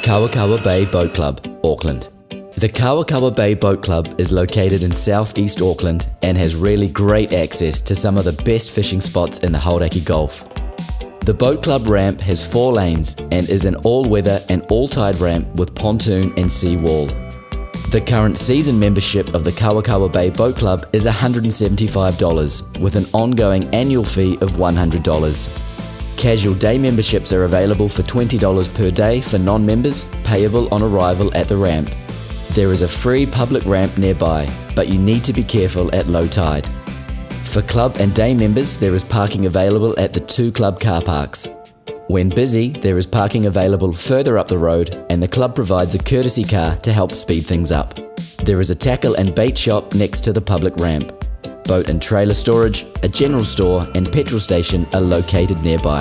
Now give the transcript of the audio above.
Kawakawa Bay Boat Club, Auckland. The Kawakawa Bay Boat Club is located in southeast Auckland and has really great access to some of the best fishing spots in the Hauraki Gulf. The boat club ramp has 4 lanes and is an all-weather and all-tide ramp with pontoon and sea wall. The current season membership of the Kawakawa Bay Boat Club is $175 with an ongoing annual fee of $100. Casual day memberships are available for $20 per day for non-members, payable on arrival at the ramp. There is a free public ramp nearby, but you need to be careful at low tide. For club and day members, there is parking available at the 2 club car parks. When busy, there is parking available further up the road, and the club provides a courtesy car to help speed things up. There is a tackle and bait shop next to the public ramp. Boat and trailer storage, a general store and petrol station are located nearby.